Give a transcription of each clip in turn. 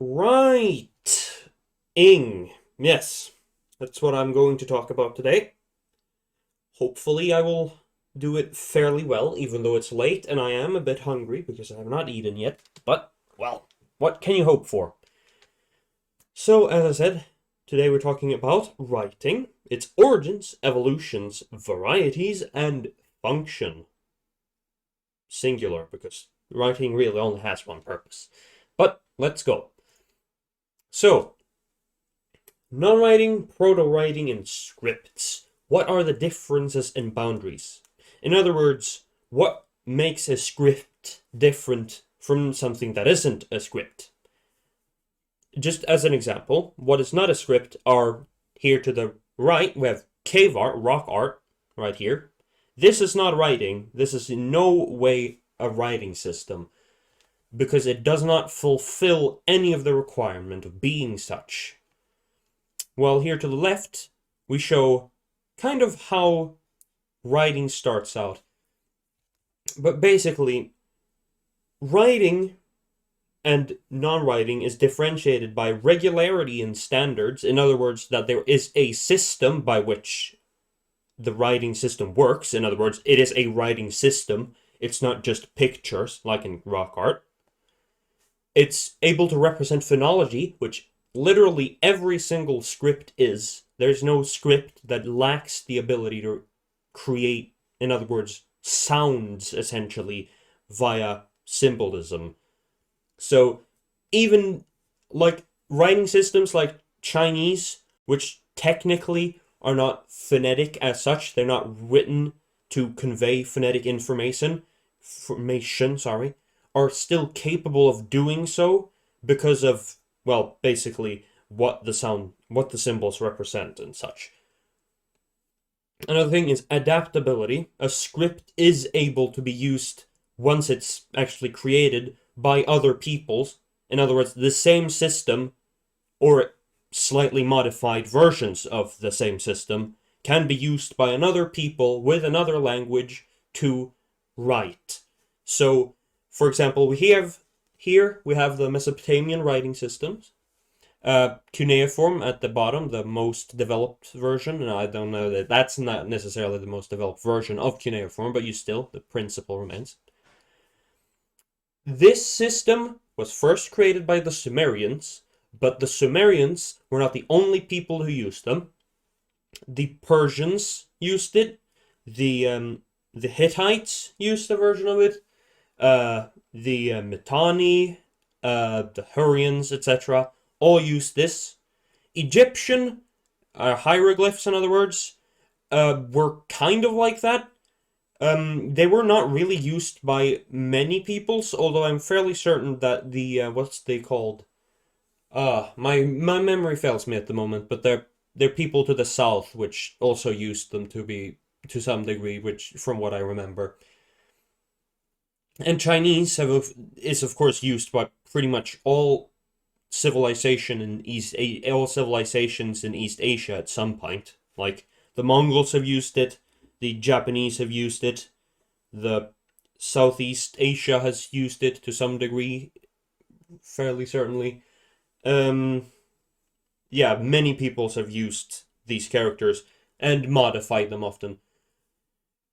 Right. Ing. Yes. That's what I'm going to talk about today. Hopefully, I will do it fairly well, even though it's late and I am a bit hungry because I have not eaten yet. But, well, what can you hope for? So, as I said, today we're talking about writing, its origins, evolutions, varieties, and function. Singular, because writing really only has one purpose. But, let's go. So, non-writing, proto-writing, and scripts. What are the differences and boundaries? In other words, what makes a script different from something that isn't a script? Just as an example, what is not a script are here to the right, we have cave art, rock art, right here. This is not writing. This is in no way a writing system because it does not fulfill any of the requirement of being such. While here to the left, we show kind of how writing starts out. But basically, writing and non-writing is differentiated by regularity and standards. In other words, that there is a system by which the writing system works. In other words, it is a writing system. It's not just pictures like in rock art. It's able to represent phonology, which literally every single script is. There's no script that lacks the ability to create, in other words, sounds essentially via symbolism. So even like writing systems like Chinese, which technically are not phonetic as such, they're not written to convey phonetic information, sorry, are still capable of doing so because of, well, basically what the symbols represent and such. Another thing is adaptability. A script is able to be used once it's actually created by other peoples. In other words, the same system or slightly modified versions of the same system can be used by another people with another language to write. So, for example, we have the Mesopotamian writing systems. Cuneiform at the bottom, the most developed version, and I don't know that that's not necessarily the most developed version of cuneiform, but the principle remains. This system was first created by the Sumerians, but the Sumerians were not the only people who used them. The Persians used it. The Hittites used a version of it. The Mitanni, the Hurrians, etc., all used this. Egyptian hieroglyphs, in other words, were kind of like that. They were not really used by many peoples, although I'm fairly certain that the what's they called? My memory fails me at the moment, but they're people to the south which also used them to some degree, which from what I remember. And Chinese is of course used by pretty much all civilizations in East Asia at some point. Like the Mongols have used it, the Japanese have used it, the Southeast Asia has used it to some degree, fairly certainly. Um, yeah, many peoples have used these characters and modified them often.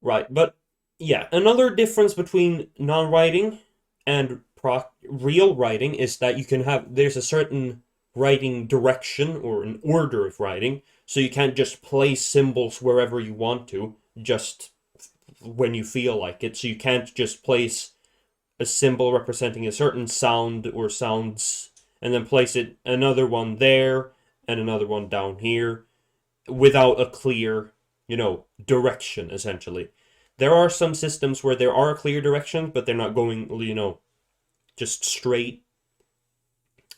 Right, but yeah, another difference between non-writing and real writing is that there's a certain writing direction or an order of writing, so you can't just place symbols wherever you want to, just when you feel like it. So you can't just place a symbol representing a certain sound or sounds and then place it another one there and another one down here without a clear, direction essentially. There are some systems where there are clear directions, but they're not going, just straight.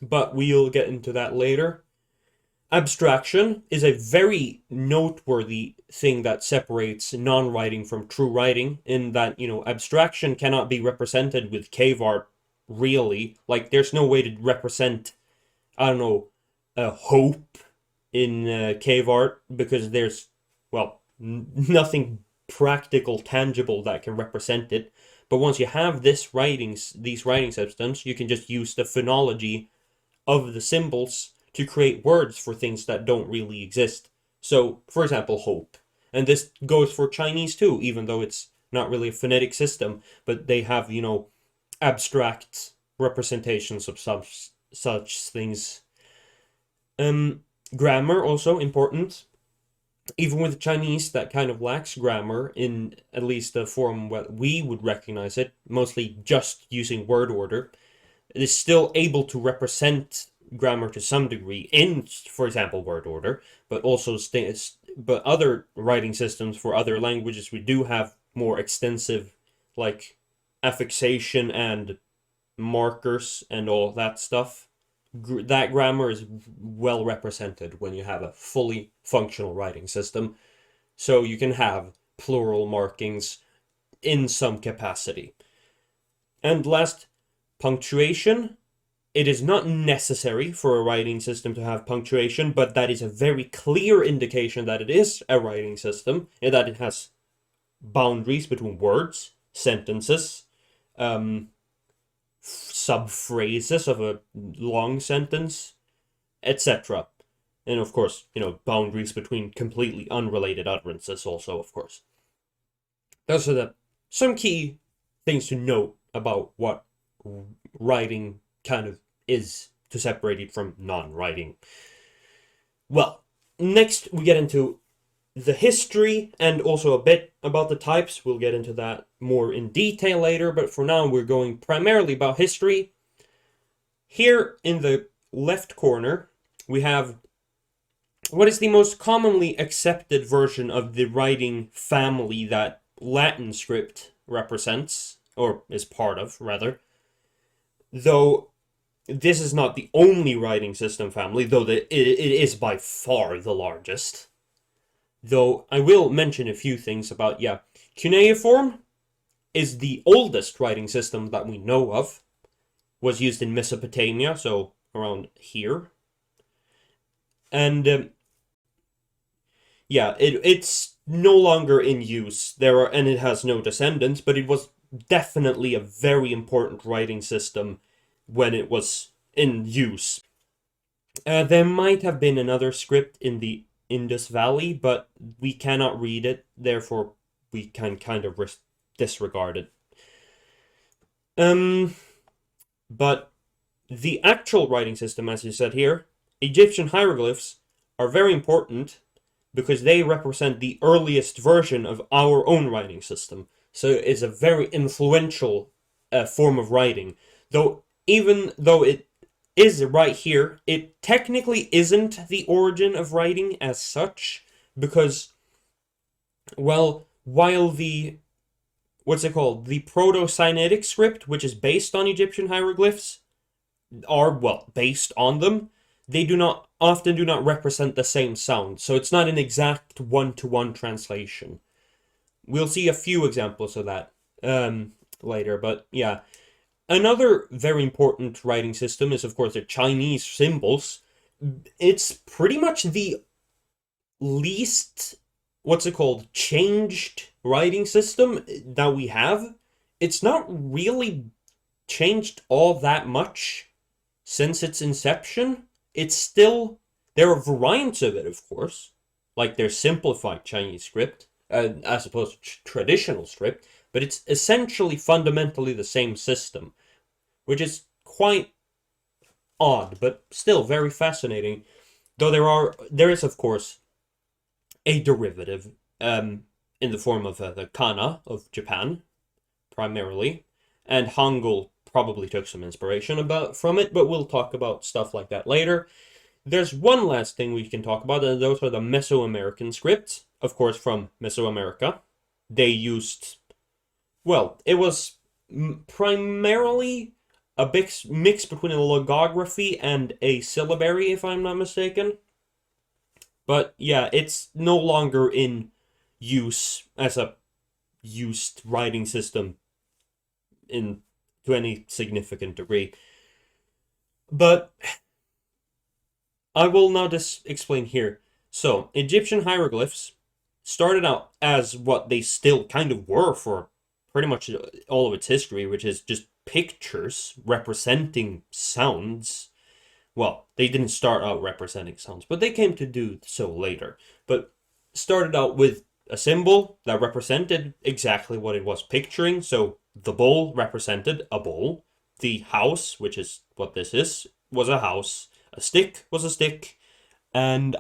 But we'll get into that later. Abstraction is a very noteworthy thing that separates non-writing from true writing, in that, abstraction cannot be represented with cave art, really. Like, there's no way to represent, I don't know, a hope in cave art because there's, well, nothing practical, tangible that can represent it. But once you have these writing systems, you can just use the phonology of the symbols to create words for things that don't really exist. So, for example, hope. And this goes for Chinese too, even though it's not really a phonetic system, but they have, abstract representations of such things. Grammar also important. Even with Chinese, that kind of lacks grammar in at least the form what we would recognize it, mostly just using word order. It is still able to represent grammar to some degree in, for example, word order, but also but other writing systems for other languages we do have more extensive, like affixation and markers and all that stuff. That grammar is well represented when you have a fully functional writing system, so you can have plural markings in some capacity. And last, punctuation. It is not necessary for a writing system to have punctuation, but that is a very clear indication that it is a writing system, and that it has boundaries between words, sentences, subphrases of a long sentence, etc. And of course, boundaries between completely unrelated utterances also, of course. Those are some key things to note about what writing kind of is to separate it from non-writing. Well, next we get into the history and also a bit about the types. We'll get into that more in detail later, but for now we're going primarily about history. Here in the left corner, we have what is the most commonly accepted version of the writing family that Latin script represents, or is part of, rather. Though this is not the only writing system family, though it is by far the largest. Though I will mention a few things about, cuneiform is the oldest writing system that we know of. Was used in Mesopotamia, so around here. And it's no longer in use. And it has no descendants, but it was definitely a very important writing system when it was in use. There might have been another script in the Indus Valley, but we cannot read it, therefore we can kind of disregard it. But the actual writing system, as you said here, Egyptian hieroglyphs are very important because they represent the earliest version of our own writing system. So it's a very influential form of writing. Though, even though it is right here, it technically isn't the origin of writing as such, because, well, while the the Proto-Sinaitic script, which is based on Egyptian hieroglyphs, are, based on them, they often do not represent the same sound, so it's not an exact one-to-one translation. We'll see a few examples of that later, but yeah. Another very important writing system is, of course, the Chinese symbols. It's pretty much the least, changed writing system that we have. It's not really changed all that much since its inception. It's still, there are variants of it, of course, like their simplified Chinese script, as opposed to traditional script, but it's essentially fundamentally the same system, which is quite odd, but still very fascinating. Though there is, of course, a derivative in the form of the kana of Japan, primarily, and Hangul probably took some inspiration from it, but we'll talk about stuff like that later. There's one last thing we can talk about, and those are the Mesoamerican scripts, of course, from Mesoamerica. They used, it was primarily a big mix between a logography and a syllabary, if I'm not mistaken. But yeah, it's no longer in use as a used writing system to any significant degree. But I will now just explain here. So, Egyptian hieroglyphs started out as what they still kind of were for pretty much all of its history, which is just pictures representing sounds. well, they didn't start out representing sounds, but they came to do so later. But started out with a symbol that represented exactly what it was picturing. So the bowl represented a bowl. The house, which is what this is, was a house. A stick was a stick. And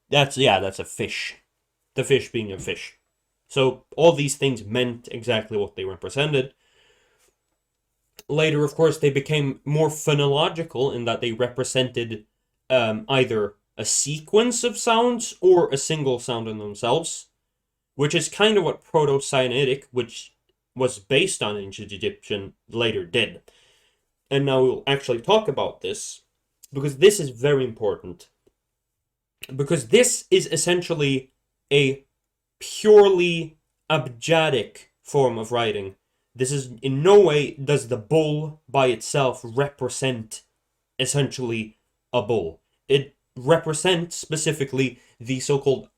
that's a fish. The fish being a fish. So all these things meant exactly what they represented. Later, of course, they became more phonological in that they represented either a sequence of sounds or a single sound in themselves, which is kind of what Proto-Sinaitic, which was based on ancient Egyptian, later did. And now we'll actually talk about this, because this is very important. Because this is essentially a purely abjadic form of writing. This is in no way does the bull by itself represent essentially a bull. It represents specifically the so-called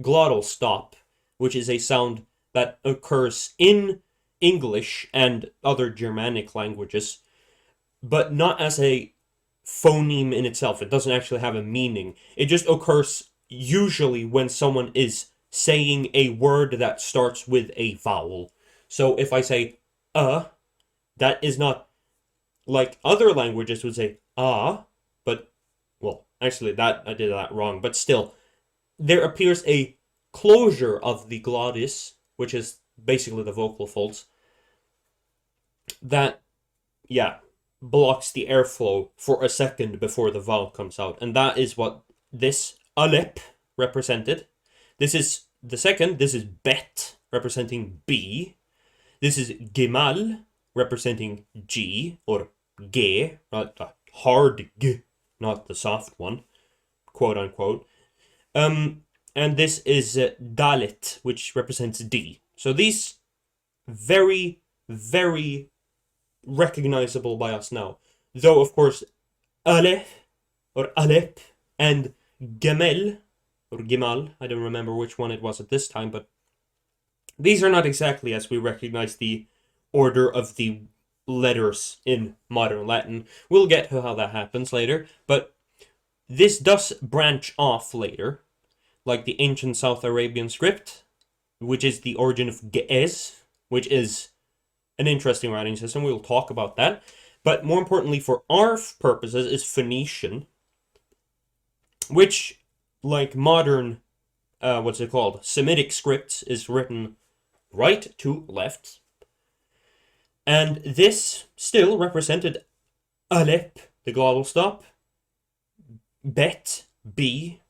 glottal stop, which is a sound that occurs in English and other Germanic languages, but not as a phoneme in itself. It doesn't actually have a meaning. It just occurs usually when someone is saying a word that starts with a vowel. So if I say that is not like other languages would say but, well, actually that I did that wrong, but still, there appears a closure of the glottis, which is basically the vocal folds, that, blocks the airflow for a second before the vowel comes out. And that is what this alep represented. This is the second. This is bet, representing B. This is Gimal, representing G, or G, not the hard G, not the soft one, quote unquote. And this is Dalit, which represents D. So these very, very recognizable by us now. Though, of course, Aleph, or Alep, and Gemel, or Gimal, I don't remember which one it was at this time, but these are not exactly as we recognize the order of the letters in modern Latin. We'll get to how that happens later, but this does branch off later, like the ancient South Arabian script, which is the origin of Ge'ez, which is an interesting writing system. We'll talk about that. But more importantly for our purposes is Phoenician, which, like modern, Semitic scripts, is written right to left. And this still represented Alep, the glottal stop, Bet, B,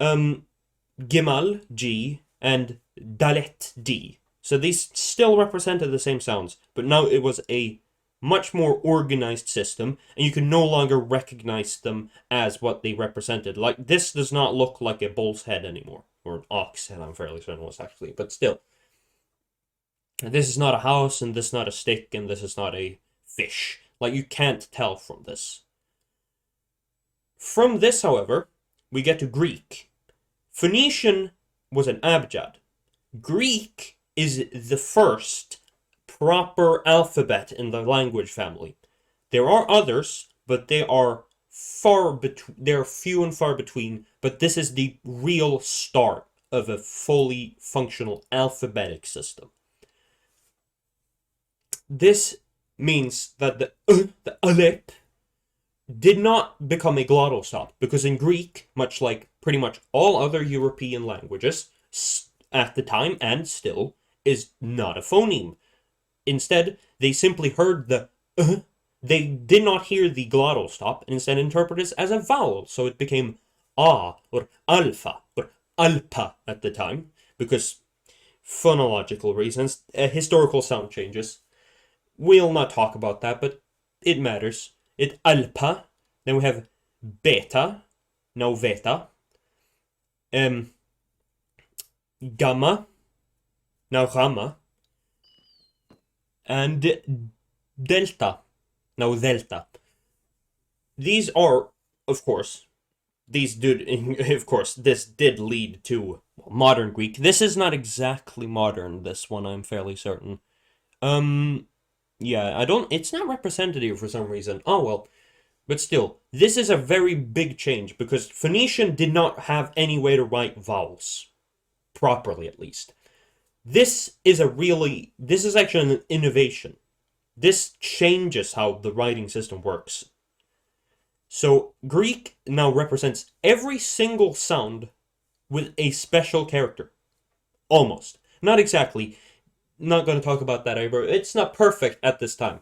Gimal, G, and Dalet, D. So these still represented the same sounds, but now it was a much more organized system, and you can no longer recognize them as what they represented. Like, this does not look like a bull's head anymore, or an ox head, I'm fairly certain it was actually, but still. This is not a house, and this is not a stick, and this is not a fish. Like, you can't tell from this. From this, however, we get to Greek. Phoenician was an abjad. Greek is the first proper alphabet in the language family. There are others, but they are few and far between, but this is the real start of a fully functional alphabetic system. This means that the alep did not become a glottal stop, because in Greek, much like pretty much all other European languages at the time and still, is not a phoneme. Instead, they simply heard the they did not hear the glottal stop, and instead interpreted it as a vowel, so it became a, or alpha, or alpa at the time, because phonological reasons, historical sound changes. We'll not talk about that, but it matters. It alpa, then we have beta, now veta, gamma, now gamma, and delta, now delta. These are, of course, this did lead to modern Greek. This is not exactly modern, this one, I'm fairly certain. Yeah, it's not representative for some reason. Oh, well, But still, this is a very big change because Phoenician did not have any way to write vowels. Properly, at least. This is actually an innovation. This changes how the writing system works. So, Greek now represents every single sound with a special character. Almost. Not exactly. Not going to talk about that either. It's not perfect at this time.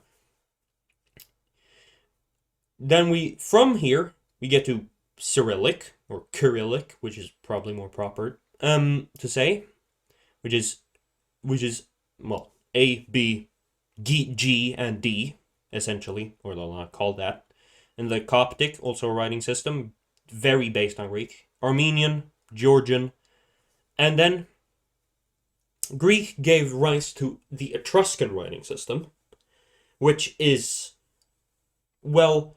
Then from here, we get to Cyrillic, or Kyrillic, which is probably more proper to say, which is, well, A, B, G, and D, essentially, or they'll not call that. And the Coptic, also a writing system, very based on Greek. Armenian, Georgian, and then Greek gave rise to the Etruscan writing system, which is, well,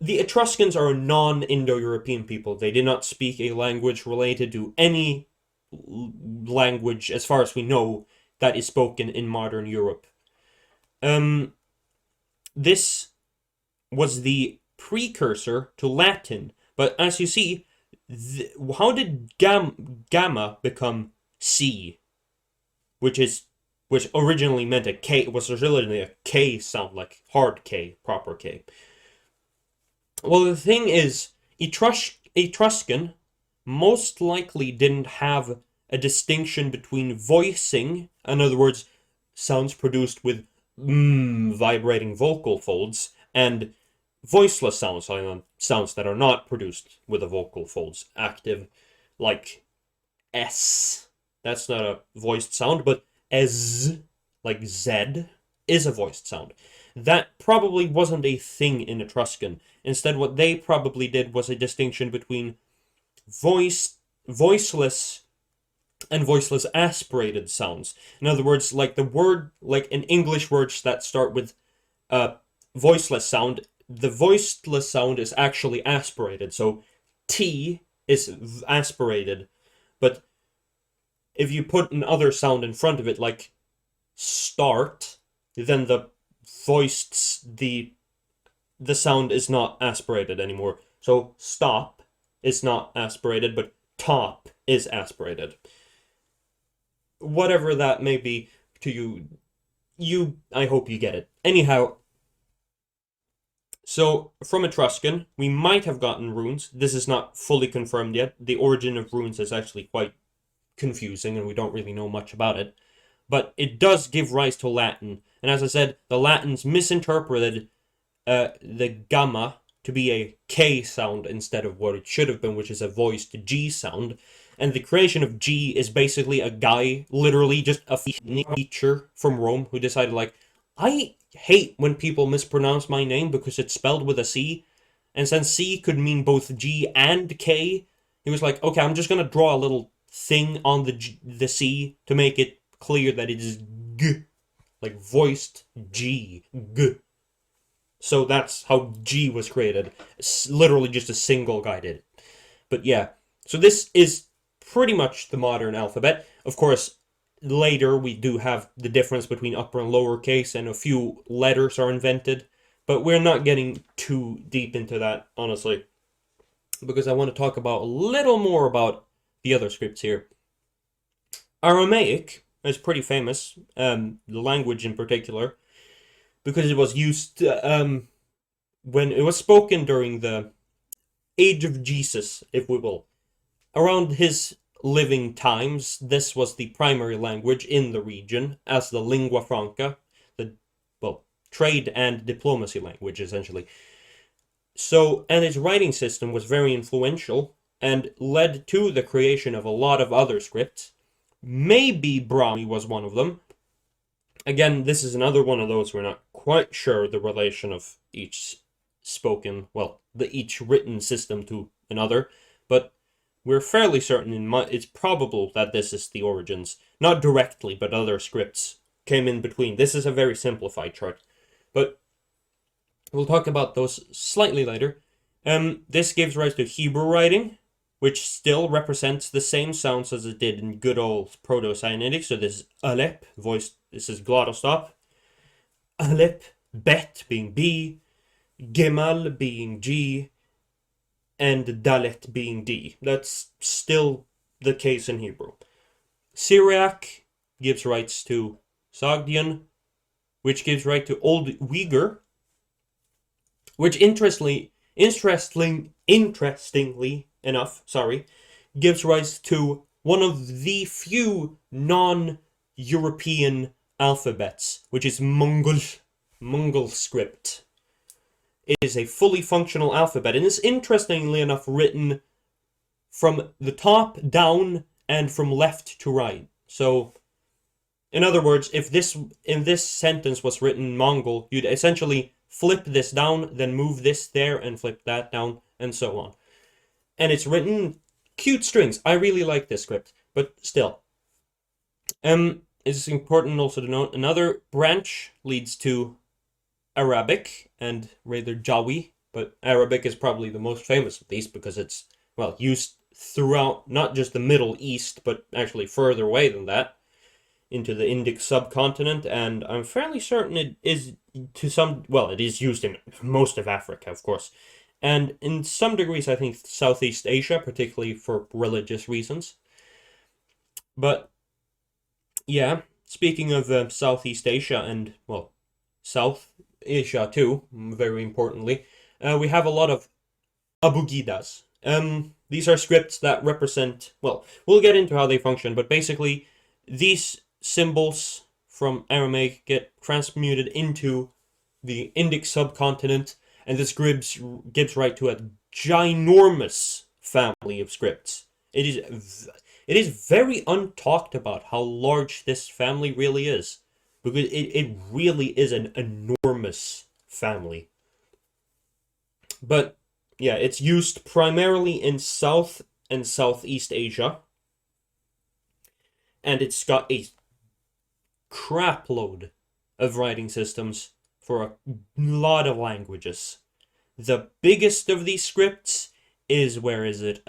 the Etruscans are a non-Indo-European people. They did not speak a language related to any language, as far as we know, that is spoken in modern Europe. This was the precursor to Latin, but as you see, how did gamma become C, which originally meant a K, was originally a K sound, like hard K, proper K. Well, the thing is, Etruscan most likely didn't have a distinction between voicing, in other words, sounds produced with vibrating vocal folds, and voiceless sounds that are not produced with the vocal folds active, like S. That's not a voiced sound, but S, like Z, is a voiced sound. That probably wasn't a thing in Etruscan. Instead, what they probably did was a distinction between voiceless and voiceless aspirated sounds. In other words, like in English words that start with voiceless sound, the voiceless sound is actually aspirated. So T is aspirated, but if you put another sound in front of it, like start, then the sound is not aspirated anymore. So stop is not aspirated, but top is aspirated. Whatever that may be to you, I hope you get it. Anyhow, so from Etruscan, we might have gotten runes. This is not fully confirmed yet. The origin of runes is actually quite confusing, and we don't really know much about it. But it does give rise to Latin. And as I said, the Latins misinterpreted the gamma to be a K sound instead of what it should have been, which is a voiced G sound. And the creation of G is basically a guy, literally just a teacher from Rome, who decided, like, I hate when people mispronounce my name because it's spelled with a C. And since C could mean both G and K, he was like, okay, I'm just going to draw a little thing on the C to make it clear that it is G, like voiced G, G. So that's how G was created. It's literally just a single guy did it. But yeah, so this is pretty much the modern alphabet. Of course, later we do have the difference between upper and lower case, and a few letters are invented. But we're not getting too deep into that, honestly, because I want to talk about a little more about the other scripts here. Aramaic is pretty famous, the language in particular, because it was used when it was spoken during the age of Jesus, if we will. Around his living times, this was the primary language in the region as the lingua franca, the, well, trade and diplomacy language, essentially. So, and his writing system was very influential and led to the creation of a lot of other scripts. Maybe Brahmi was one of them. Again, this is another one of those we're not quite sure the relation of each spoken, well, each written system to another, but we're fairly certain it's probable that this is the origins. Not directly, but other scripts came in between. This is a very simplified chart, but we'll talk about those slightly later. This gives rise to Hebrew writing, which still represents the same sounds as it did in good old Proto-Sinaitic. So this is Aleph, voiced, this is glottal stop. Aleph, Bet being B, Gemal being G, and Dalet being D. That's still the case in Hebrew. Syriac gives rights to Sogdian, which gives right to Old Uyghur, which interestingly enough, gives rise to one of the few non-European alphabets, which is Mongol script. It is a fully functional alphabet, and is interestingly enough written from the top down and from left to right. So, in other words, if this sentence was written in Mongol, you'd essentially flip this down, then move this there, and flip that down, and so on. And it's written cute strings. I really like this script, but still. It's important also to note another branch leads to Arabic and rather Jawi, but Arabic is probably the most famous of these because it's, well, used throughout not just the Middle East, but actually further away than that, into the Indic subcontinent, and I'm fairly certain it is it is used in most of Africa, of course, and in some degrees, I think, Southeast Asia, particularly for religious reasons. But, yeah, speaking of Southeast Asia and, well, South Asia too, very importantly, we have a lot of abugidas. These are scripts that represent, well, we'll get into how they function, but basically, these symbols from Aramaic get transmuted into the Indic subcontinent, and this gives right to a ginormous family of scripts. It is very untalked about how large this family really is, because it really is an enormous family. But yeah, it's used primarily in South and Southeast Asia, and it's got a crapload of writing systems for a lot of languages. The biggest of these scripts is, where is it?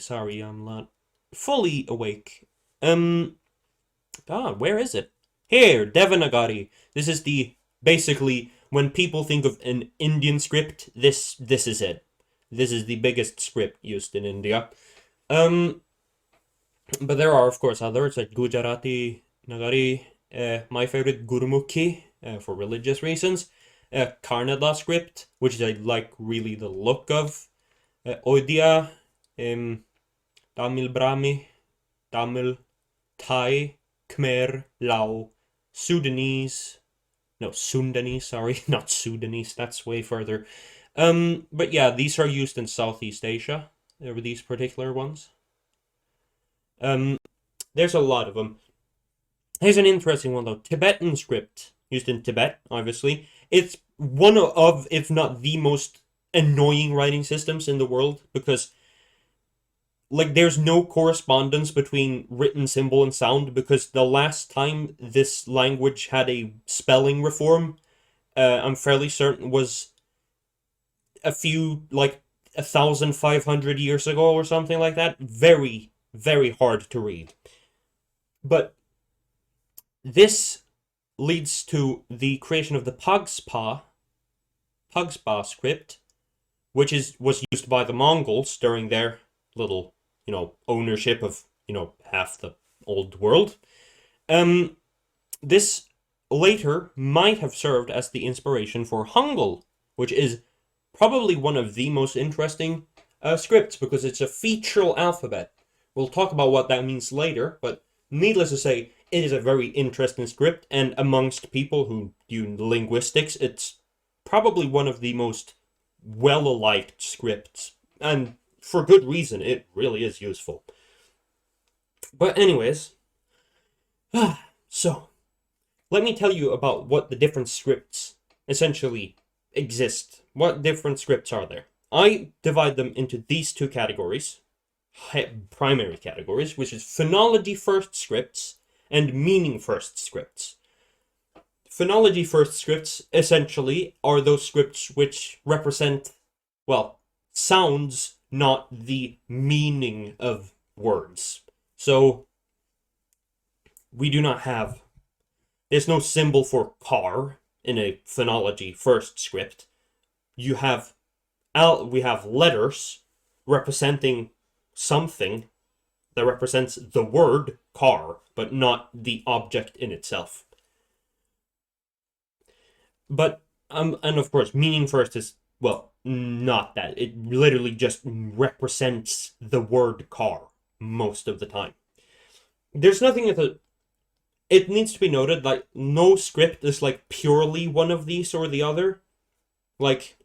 Sorry, I'm not fully awake. Where is it? Here, Devanagari. This is basically, when people think of an Indian script, this is it. This is the biggest script used in India. But there are, of course, others like Gujarati, Nagari, my favorite Gurmukhi, for religious reasons. Kannada script, which I like really the look of. Odia, Tamil Brahmi, Tamil, Thai, Khmer, Lao, Sundanese, sorry, not Sudanese, that's way further. But yeah, these are used in Southeast Asia. There were these particular ones. There's a lot of them. Here's an interesting one though. Tibetan script, used in Tibet, obviously. It's one of, if not the most annoying writing systems in the world, because there's no correspondence between written symbol and sound, because the last time this language had a spelling reform, I'm fairly certain was a few, 1,500 years ago or something like that. Very, very hard to read. But this leads to the creation of the Pugspa script, which was used by the Mongols during their little, ownership of, half the old world. This later might have served as the inspiration for Hangul, which is probably one of the most interesting scripts, because it's a featural alphabet. We'll talk about what that means later, but needless to say, it is a very interesting script, and amongst people who do linguistics, it's probably one of the most well-liked scripts, and for good reason. It really is useful. But anyways, so let me tell you about what the different scripts essentially exist. What different scripts are there? I divide them into these two categories, primary categories, which is phonology first scripts and meaning first scripts. Phonology first scripts essentially are those scripts which represent, sounds, not the meaning of words. So we do not have, there's no symbol for car in a phonology first script, we have letters representing something that represents the word car, but not the object in itself. But and of course, meaning first is, well, not that. It literally just represents the word car most of the time. There's nothing at the. It needs to be noted, like, no script is like purely one of these or the other. Like,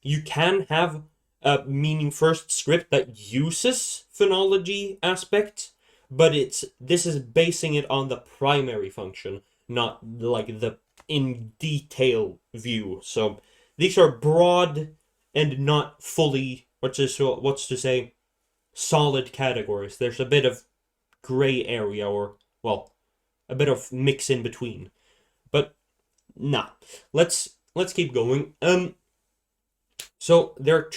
you can have a meaning first script that uses phonology aspects, but this is basing it on the primary function, not like the in detail view. So these are broad and not fully what's to say solid categories. There's a bit of gray area, or well, a bit of mix in between. But nah, let's keep going. So there are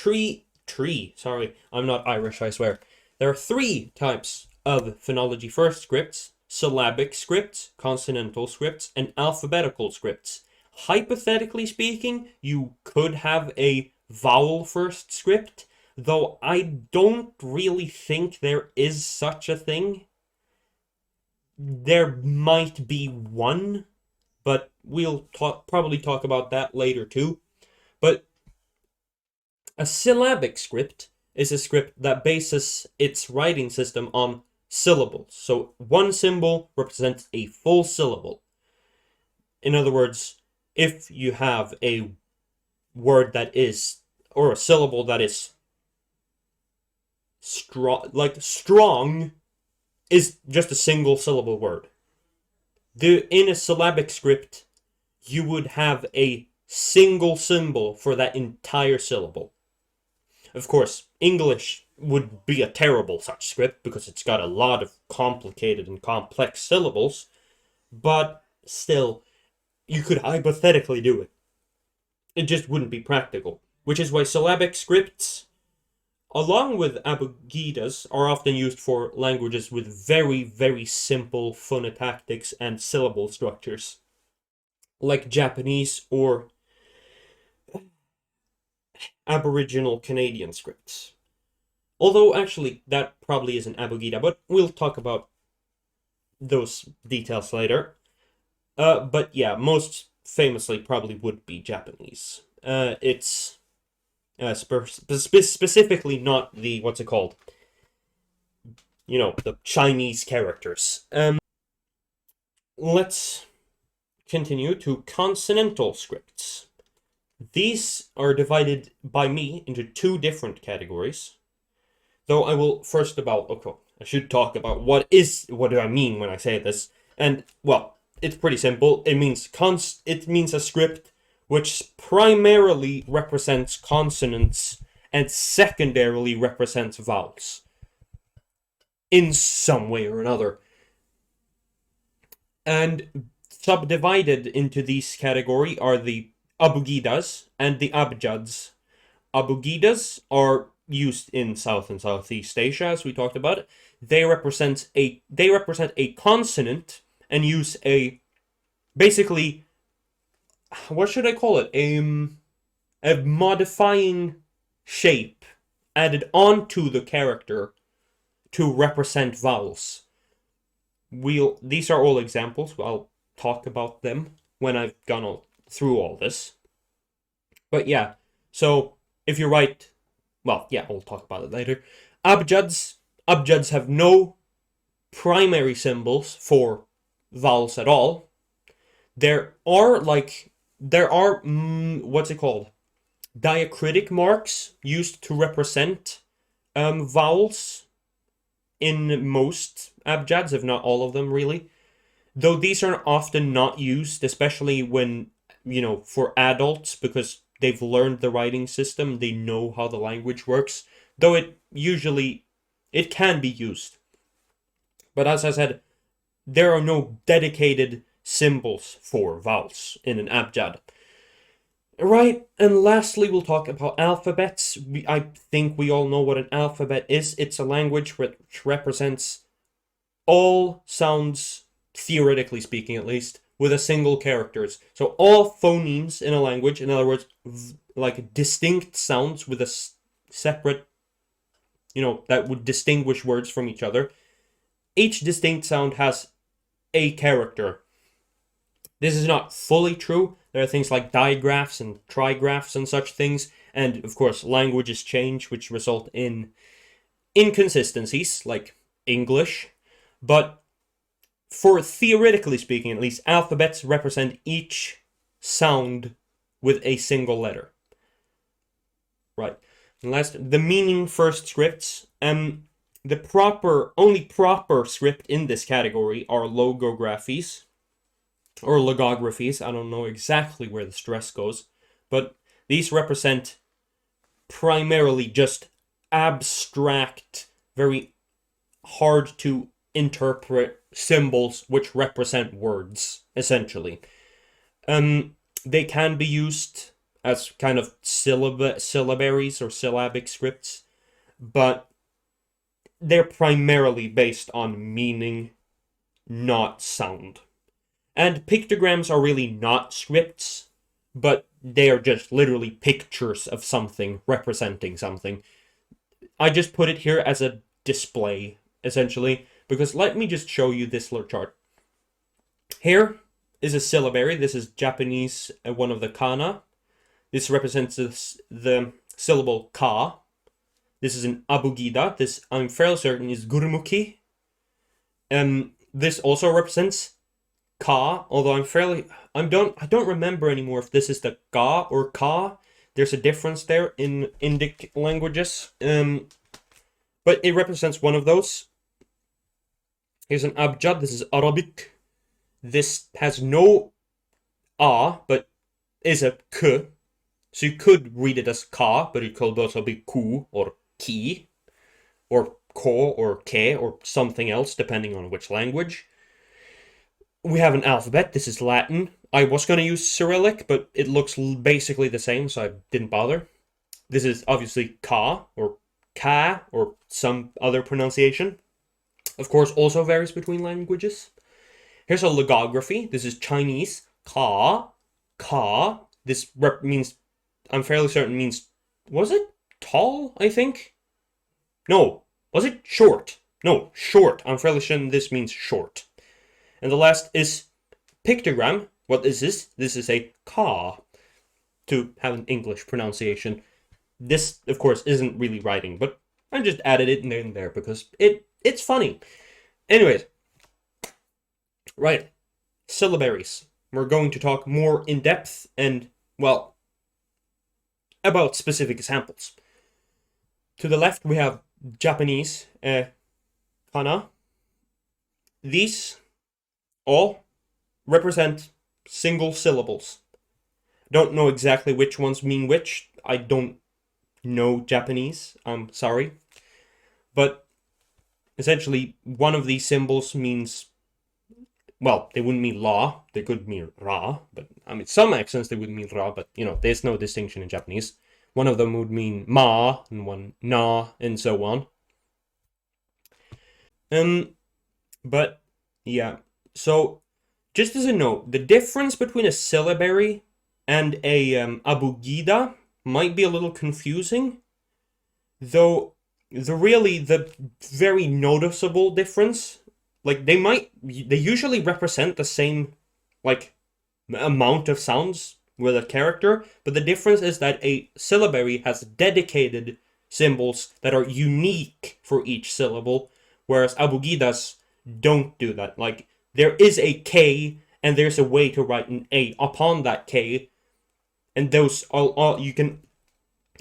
sorry, I'm not Irish, I swear. There are three types of phonology first scripts: syllabic scripts, consonantal scripts, and alphabetical scripts. Hypothetically speaking, you could have a vowel first script, though I don't really think there is such a thing. There might be one, but we'll probably talk about that later too. But a syllabic script is a script that bases its writing system on syllables. So one symbol represents a full syllable. In other words, if you have a word that is, or a syllable that is strong, like strong is just a single syllable word. In a syllabic script, you would have a single symbol for that entire syllable. Of course, English would be a terrible such script because it's got a lot of complicated and complex syllables, but still, you could hypothetically do it. It just wouldn't be practical, which is why syllabic scripts, along with abugidas, are often used for languages with very, very simple phonotactics and syllable structures, like Japanese or Aboriginal Canadian scripts. Although, actually, that probably isn't abugida, but we'll talk about those details later. But yeah, most famously probably would be Japanese. It's specifically not the, what's it called? You know, the Chinese characters. Let's continue to consonantal scripts. These are divided by me into two different categories. Though I will first I should talk about what do I mean when I say this. And, well, it's pretty simple. It means a script which primarily represents consonants and secondarily represents vowels in some way or another. And subdivided into these categories are the abugidas and the abjads. Abugidas are used in South and Southeast Asia, as we talked about. They represent a consonant and use a, basically, what should I call it? A modifying shape added onto the character to represent vowels. These are all examples. I'll talk about them when I've gone through all this. But yeah, so if you write, well, yeah, we'll talk about it later. Abjads have no primary symbols for vowels at all. There are what's it called? Diacritic marks used to represent vowels in most abjads, if not all of them, really. Though these are often not used, especially when, for adults, because they've learned the writing system, they know how the language works. Though it can be used. But as I said, there are no dedicated symbols for vowels in an abjad. Right, and lastly, we'll talk about alphabets. I think we all know what an alphabet is. It's a language which represents all sounds, theoretically speaking at least, with a single characters. So all phonemes in a language, in other words, like distinct sounds with a separate, that would distinguish words from each other. Each distinct sound has a character. This is not fully true. There are things like digraphs and trigraphs and such things. And of course, languages change, which result in inconsistencies, like English. But for theoretically speaking, at least, alphabets represent each sound with a single letter. Right. And last, the meaning first scripts. The only proper script in this category are logographies or logographies. I don't know exactly where the stress goes, but these represent primarily just abstract, very hard to interpret symbols which represent words, essentially. They can be used as kind of syllabaries or syllabic scripts, but they're primarily based on meaning, not sound. And pictograms are really not scripts, but they are just literally pictures of something representing something. I just put it here as a display, essentially, because let me just show you this little chart. Here is a syllabary. This is Japanese, one of the kana. This represents the syllable ka. This is an abugida. This, I'm fairly certain, is gurumuki. This also represents ka, although I don't remember anymore if this is the ga or ka. There's a difference there in Indic languages. But it represents one of those. Here's an abjad. This is Arabic. This has no a, but is a k. So you could read it as ka, but it could also be ku or ki, or ko or ke, or something else, depending on which language. We have an alphabet. This is Latin. I was going to use Cyrillic, but it looks basically the same, so I didn't bother. This is obviously ka, or ka, or some other pronunciation. Of course, also varies between languages. Here's a logography. This is Chinese. Ka. Ka. This means, I'm fairly certain means, was it tall, I think? No. Was it short? No, short. I'm fairly certain this means short. And the last is pictogram. What is this? This is a ka, to have an English pronunciation. This, of course, isn't really writing, but I just added it in there because it's funny. Anyways, right, syllabaries. We're going to talk more in depth and, well, about specific examples. To the left, we have Japanese kana. These all represent single syllables. Don't know exactly which ones mean which. I don't know Japanese. I'm sorry. But essentially, one of these symbols means, well, they wouldn't mean la. They could mean ra. But, I mean, some accents they would mean ra, but, there's no distinction in Japanese. One of them would mean ma, and one na, and so on. But, yeah. So, just as a note, the difference between a syllabary and a abugida might be a little confusing, though the very noticeable difference, like they usually represent the same like amount of sounds with a character, but the difference is that a syllabary has dedicated symbols that are unique for each syllable, whereas abugidas don't do that. Like, there is a K, and there's a way to write an A upon that K, and those all you can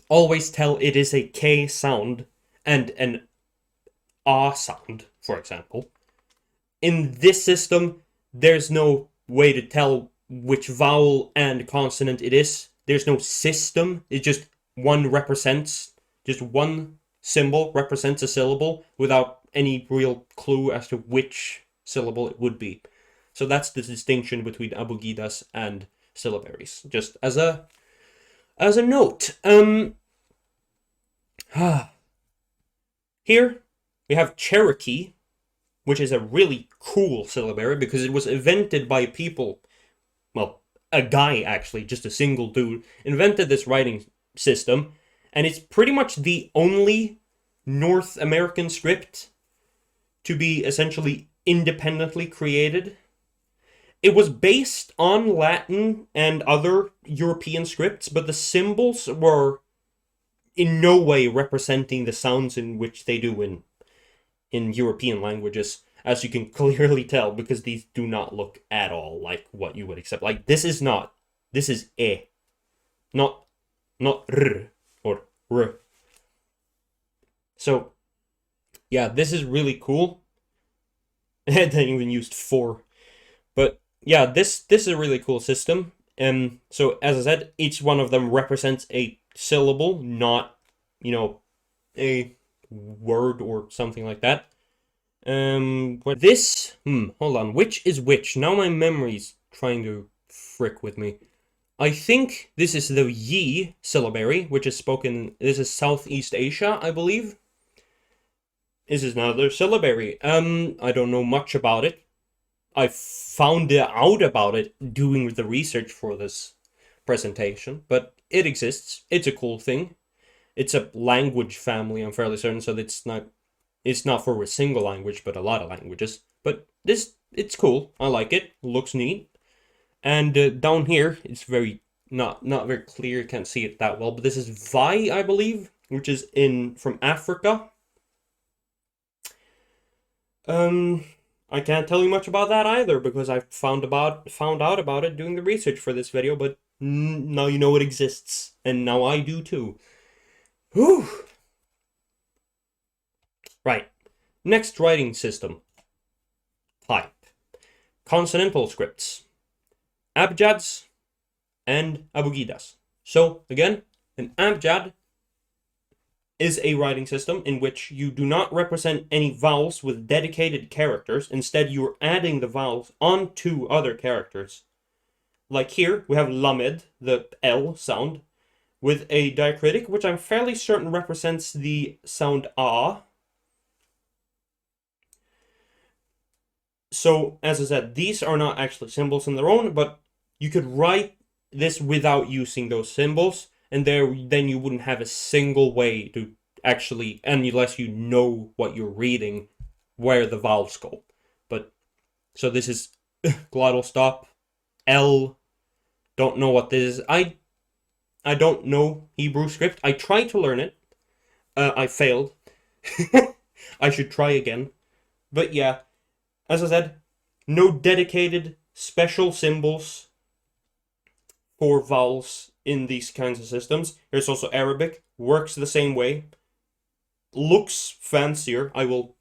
always tell it is a K sound and an A sound, for example. In this system, there's no way to tell which vowel and consonant it is. There's no system. It's just one symbol represents a syllable without any real clue as to which syllable it would be. So that's the distinction between abugidas and syllabaries. Just as a note. Here we have Cherokee, which is a really cool syllabary because it was invented by people well, a guy actually, just a single dude, invented this writing system, and it's pretty much the only North American script to be essentially independently created. It was based on Latin and other European scripts, but the symbols were in no way representing the sounds in which they do in European languages, as you can clearly tell, because these do not look at all like what you would accept. Like, this is not. This is e. Not r or r. So, yeah, this is really cool. I didn't even used for. But yeah, this is a really cool system. So as I said, each one of them represents a syllable, not, a word or something like that. But this, hold on, which is which? Now my memory's trying to frick with me. I think this is the Yi syllabary, which is spoken, this is Southeast Asia, I believe. This is another syllabary. I don't know much about it. I found out about it doing the research for this presentation, but it exists. It's a cool thing. It's a language family, I'm fairly certain, so it's not for a single language, but a lot of languages. But it's cool. I like it. Looks neat. And down here, it's not very clear. You can't see it that well, but this is Vai, I believe, which is from Africa. I can't tell you much about that either, because I found out about it doing the research for this video, but now you know it exists, and now I do too. Whew. Right. Next writing system. Type. Consonantal scripts. Abjads and abugidas. So, again, an abjad is a writing system in which you do not represent any vowels with dedicated characters. Instead, you are adding the vowels onto other characters. Like here, we have lamed, the L sound, with a diacritic, which I'm fairly certain represents the sound ah. So, as I said, these are not actually symbols on their own, but you could write this without using those symbols, and then you wouldn't have a single way to actually, unless you know what you're reading, where the vowels go. But, so this is glottal stop, L, don't know what this is. I don't know Hebrew script. I tried to learn it. I failed. I should try again. But yeah, as I said, no dedicated special symbols for vowels in these kinds of systems. There's also Arabic, works the same way. Looks fancier. I will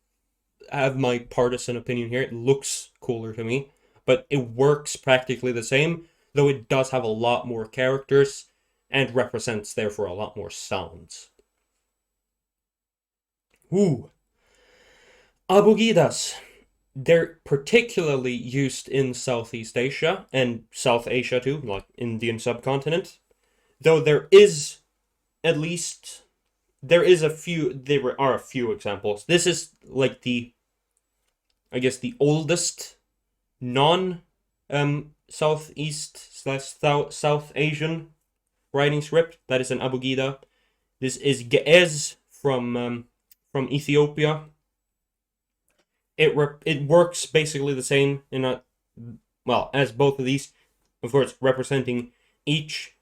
have my partisan opinion here. It looks cooler to me, but it works practically the same, though it does have a lot more characters and represents therefore a lot more sounds. Ooh. Abugidas. They're particularly used in Southeast Asia and South Asia too, like Indian subcontinent. Though there are a few examples. This is like the oldest South Asian writing script. That is an Abugida. This is Ge'ez from Ethiopia. It works basically the same as both of these, of course, representing each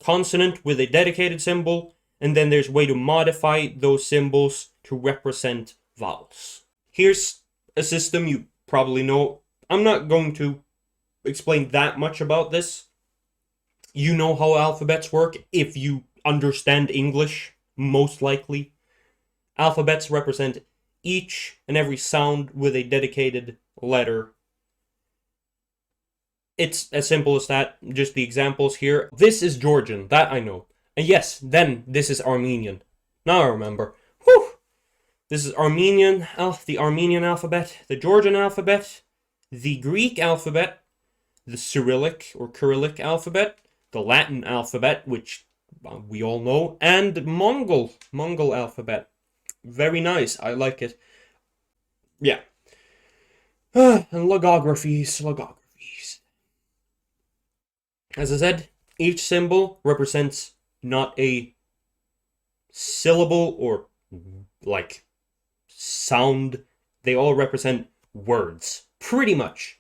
consonant with a dedicated symbol, and then there's a way to modify those symbols to represent vowels. Here's a system you probably know. I'm not going to explain that much about this. You know how alphabets work if you understand English, most likely. Alphabets represent each and every sound with a dedicated letter. It's as simple as that, just the examples here. This is Georgian, that I know. And yes, then this is Armenian. Now I remember. Whew! This is Armenian, the Armenian alphabet, the Georgian alphabet, the Greek alphabet, the Cyrillic or Kyrillic alphabet, the Latin alphabet, which we all know, and Mongol alphabet. Very nice, I like it. Yeah. And logographies. As I said, each symbol represents not a syllable or like sound. They all represent words, pretty much.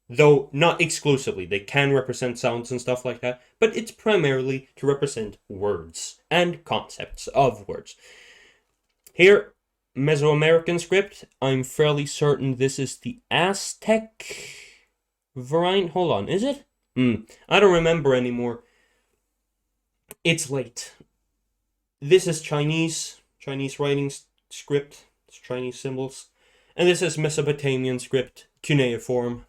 Though not exclusively. They can represent sounds and stuff like that, but it's primarily to represent words and concepts of words. Here, Mesoamerican script, I'm fairly certain this is the Aztec variant. Hold on, is it? I don't remember anymore. It's late. This is Chinese writing script. It's Chinese symbols. And this is Mesopotamian script, cuneiform.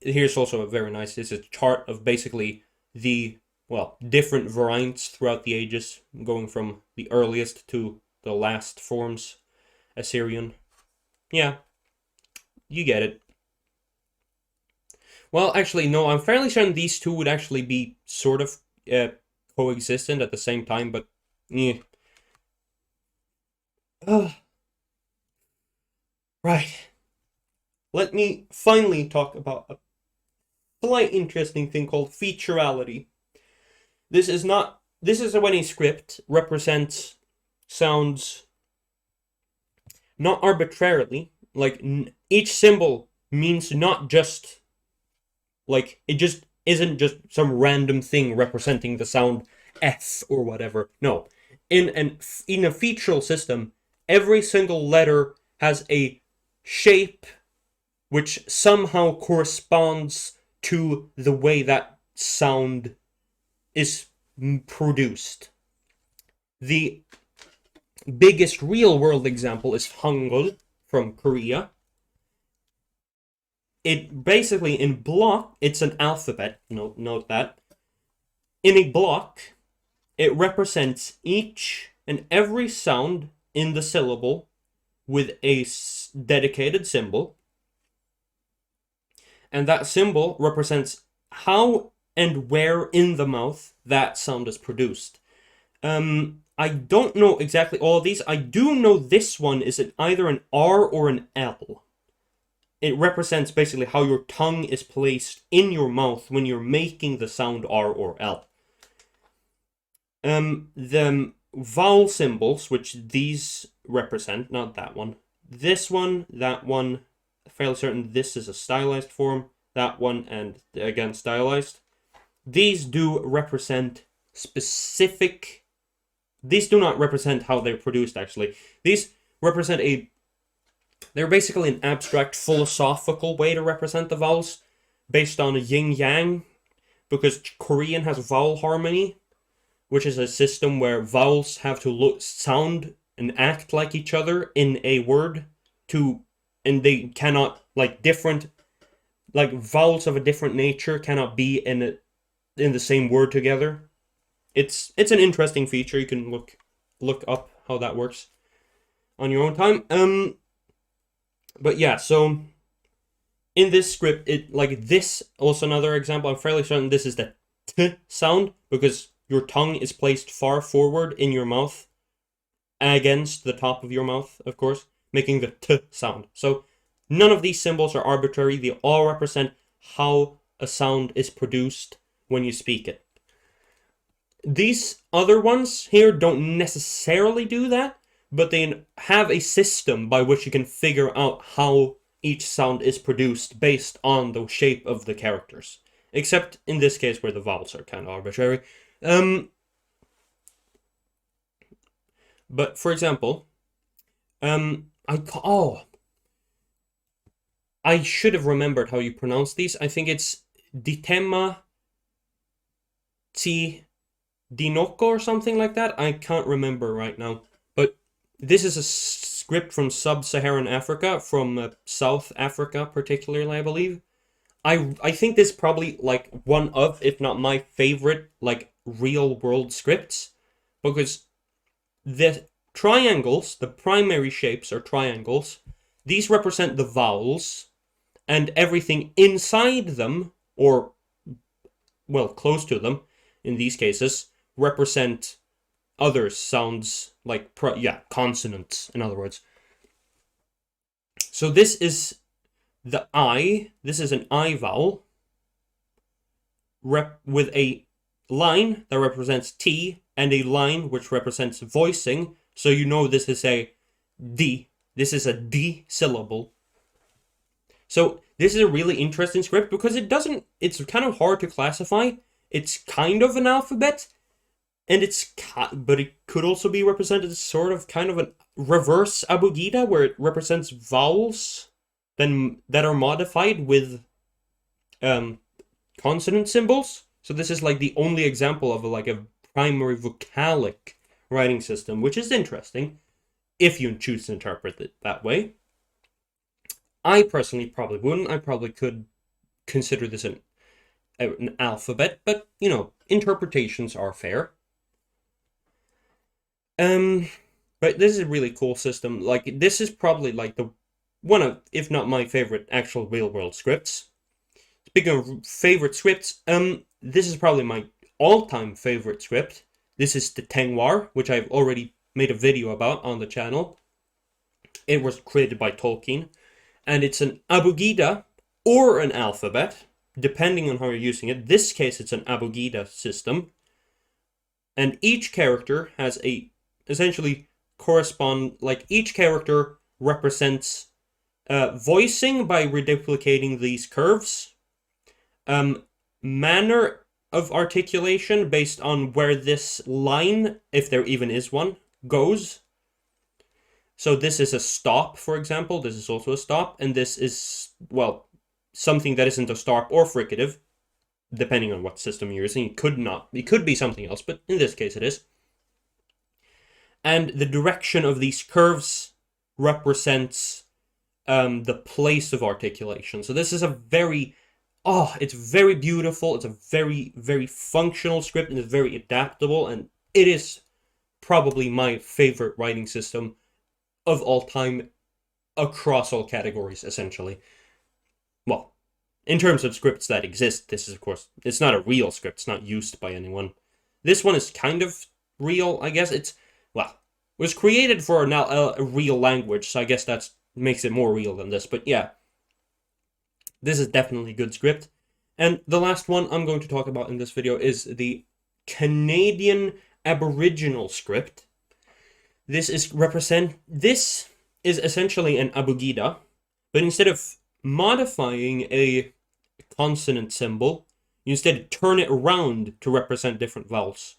Here's also a very nice, this is a chart of basically the, well, different variants throughout the ages, going from the earliest to the last forms, Assyrian. Yeah, you get it. Well, actually, no, I'm fairly certain these two would actually be sort of coexistent at the same time, but yeah. Right. Let me finally talk about a slight interesting thing called featurality. This is when a script represents sounds not arbitrarily, like each symbol means not just, like, it just isn't just some random thing representing the sound F or whatever. No. In a featural system, every single letter has a shape which somehow corresponds to the way that sound is produced. The biggest real-world example is Hangul from Korea. It basically, in block, it's an alphabet, note that. In a block, it represents each and every sound in the syllable with a dedicated symbol. And that symbol represents how and where in the mouth that sound is produced. I don't know exactly all of these. I do know this one is either an R or an L. It represents basically how your tongue is placed in your mouth when you're making the sound R or L. The vowel symbols, which these represent, not that one. This one, that one, fairly certain this is a stylized form. That one, and again, stylized. These do represent specific... These do not represent how they're produced, actually. These represent they're basically an abstract philosophical way to represent the vowels, based on a yin-yang, because Korean has vowel harmony, which is a system where vowels have to sound and act like each other in a word, and they cannot, vowels of a different nature cannot be in the same word together. It's an interesting feature. You can look up how that works on your own time. But yeah, so in this script, this, also another example, I'm fairly certain this is the T sound, because your tongue is placed far forward in your mouth, against the top of your mouth, of course, making the T sound. So none of these symbols are arbitrary. They all represent how a sound is produced when you speak it. These other ones here don't necessarily do that, but they have a system by which you can figure out how each sound is produced based on the shape of the characters. Except in this case where the vowels are kind of arbitrary. But for example, I should have remembered how you pronounce these. I think it's Ditema Ti Dinoko or something like that. I can't remember right now. But this is a script from sub-Saharan Africa, from South Africa particularly, I believe. I think this is probably one of, if not my favorite, real world scripts, because the triangles, the primary shapes are triangles. These represent the vowels, and everything inside them, or, well, close to them, in these cases, represent other sounds, consonants, in other words. So this is the I, this is an I vowel, with a line that represents T and a line which represents voicing, so you know this is a D. This is a D syllable. So this is a really interesting script because it's kind of hard to classify. It's kind of an alphabet, and but it could also be represented as sort of kind of a reverse abugida, where it represents vowels that are modified with consonant symbols. So this is like the only example of a primary vocalic writing system, which is interesting if you choose to interpret it that way. I personally probably wouldn't. I probably could consider this an alphabet, but interpretations are fair. But this is a really cool system. Like, this is probably like one of, if not my favorite, actual real world scripts. Speaking of favorite scripts, this is probably my all-time favorite script. This is the Tengwar, which I've already made a video about on the channel. It was created by Tolkien, and it's an abugida or an alphabet, depending on how you're using it. In this case, it's an abugida system, and each character has essentially each character represents voicing by reduplicating these curves, manner of articulation based on where this line, if there even is one, goes. So this is a stop, for example. This is also a stop, and this is, well, something that isn't a stop or fricative, depending on what system you're using. It could be something else, but in this case it is. And the direction of these curves represents the place of articulation. So this is it's very beautiful. It's a very, very functional script, and it's very adaptable, and it is probably my favorite writing system of all time across all categories, essentially. Well, in terms of scripts that exist, this is, of course, it's not a real script. It's not used by anyone. This one is kind of real, I guess. It was created for a real language, so I guess that makes it more real than this. But yeah, this is definitely a good script. And the last one I'm going to talk about in this video is the Canadian Aboriginal script. This is essentially an abugida, but instead of modifying a consonant symbol, you instead turn it around to represent different vowels.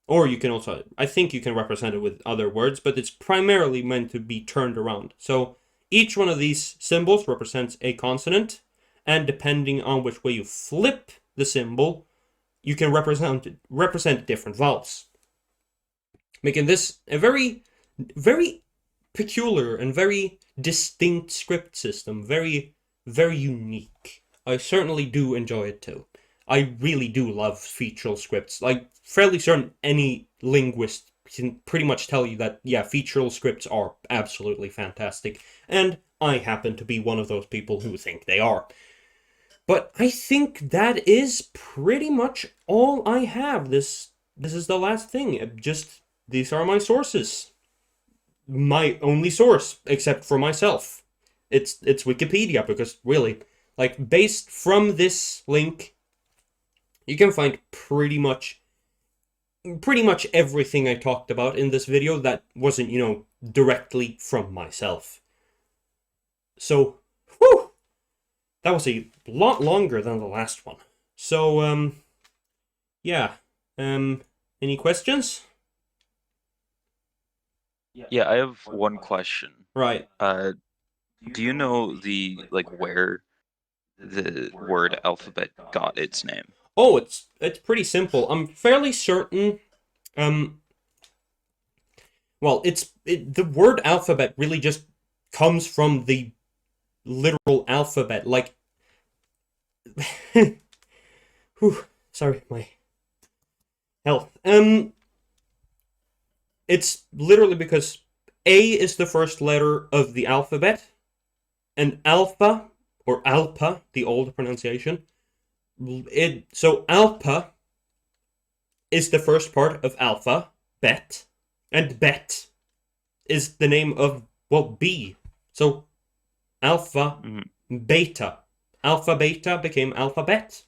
Or you can also, I think you can represent it with other words, but it's primarily meant to be turned around. So each one of these symbols represents a consonant, and depending on which way you flip the symbol, you can represent different vowels, making this a very, very peculiar and very distinct script system. Very, very unique. I certainly do enjoy it too. I really do love featural scripts. Like, fairly certain any linguist can pretty much tell you that, yeah, featural scripts are absolutely fantastic. And I happen to be one of those people who think they are. But I think that is pretty much all I have. This is the last thing. These are my sources. My only source, except for myself. It's Wikipedia, because really, like, based from this link, you can find pretty much everything I talked about in this video that wasn't, directly from myself. So, whew! That was a lot longer than the last one. So, yeah. Any questions? Yeah, I have one question. Right. Do you know where the word alphabet got its name? Oh, it's pretty simple. I'm fairly certain. Well, the word alphabet really just comes from the literal alphabet. Like, whew, sorry, my health. It's literally because A is the first letter of the alphabet, and alpha, or alpa, the old pronunciation. So alpa is the first part of alpha, bet, and bet is the name of, B. So alpha, beta. Alpha, beta became alphabet.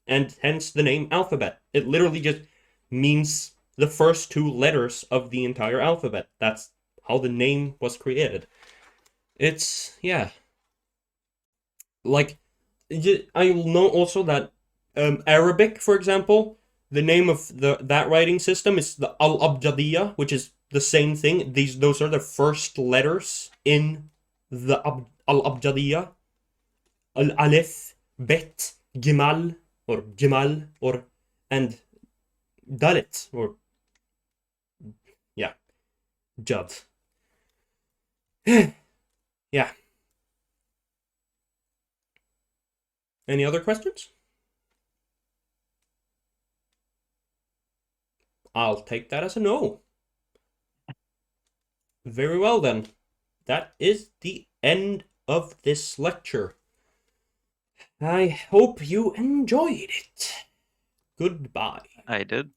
and hence the name alphabet. It literally just means the first two letters of the entire alphabet. That's how the name was created. It's, yeah. Like, I know also that Arabic, for example, the name of that writing system is the Al-Abjadiyya, which is the same thing. Those are the first letters in the Al-Abjadiyya. Al-Alif, Bet, Gimal, or Gimal, or and Dalit, or yeah, Jad. Yeah. Any other questions? I'll take that as a no. Very well then. That is the end of this lecture. I hope you enjoyed it. Goodbye. I did.